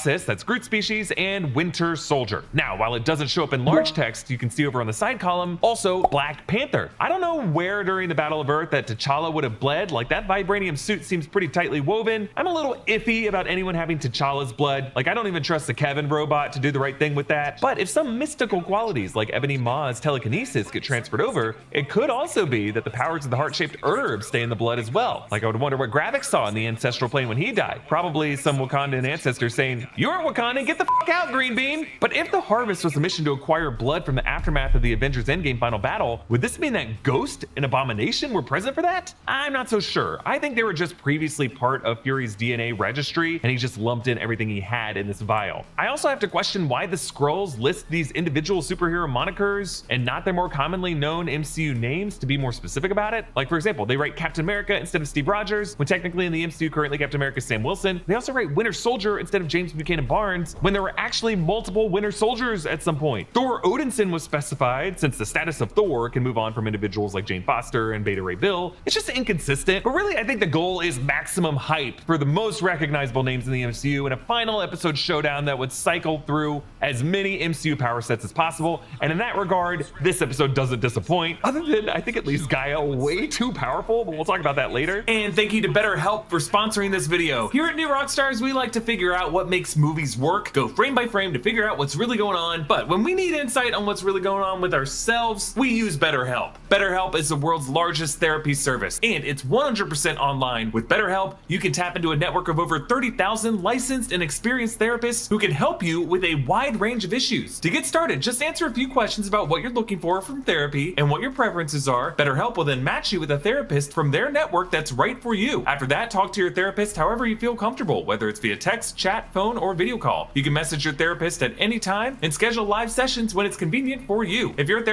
that's Groot species, and Winter Soldier. Now, while it doesn't show up in large text, you can see over on the side column, also Black Panther. I don't know where during the Battle of Earth that T'Challa would have bled, like that vibranium suit seems pretty tightly woven. I'm a little iffy about anyone having T'Challa's blood, like I don't even trust the Kevin robot to do the right thing with that. But if some mystical qualities like Ebony Maw's telekinesis get transferred over, it could also be that the powers of the heart-shaped herb stay in the blood as well. Like I would wonder what Gravik saw in the ancestral plane when he died. Probably some Wakandan ancestor saying, "You aren't Wakandan, get the f out, Green Bean." But if the harvest was a mission to acquire blood from the aftermath of the Avengers Endgame final battle, would this mean that Ghost and Abomination were present for that? I'm not so sure. I think they were just previously part of Fury's DNA registry, and he just lumped in everything he had in this vial. I also have to question why the Skrulls list these individual superhero monikers and not their more commonly known MCU names to be more specific about it. Like for example, they write Captain America instead of Steve Rogers, when technically in the MCU currently Captain America is Sam Wilson. They also write Winter Soldier instead of James Buchanan Barnes, when there were actually multiple Winter Soldiers at some point. Thor Odinson was specified, since the status of Thor can move on from individuals like Jane Foster and Beta Ray Bill. It's just inconsistent, but really I think the goal is maximum hype for the most recognizable names in the MCU and a final episode showdown that would cycle through as many MCU power sets as possible. And in that regard, this episode doesn't disappoint, other than I think it leaves Gaia way too powerful, but we'll talk about that later. And thank you to BetterHelp for sponsoring this video. Here at New Rockstars, we like to figure out what makes movies work, go frame by frame to figure out what's really going on, but when we need insight on what's really going on with ourselves, we use BetterHelp. BetterHelp is the world's largest therapy service, and it's 100% online. With BetterHelp, you can tap into a network of over 30,000 licensed and experienced therapists who can help you with a wide range of issues. To get started, just answer a few questions about what you're looking for from therapy and what your preferences are. BetterHelp will then match you with a therapist from their network that's right for you. After that, talk to your therapist however you feel comfortable, whether it's via text, chat, phone, or video call. You can message your therapist at any time and schedule live sessions when it's convenient for you. If your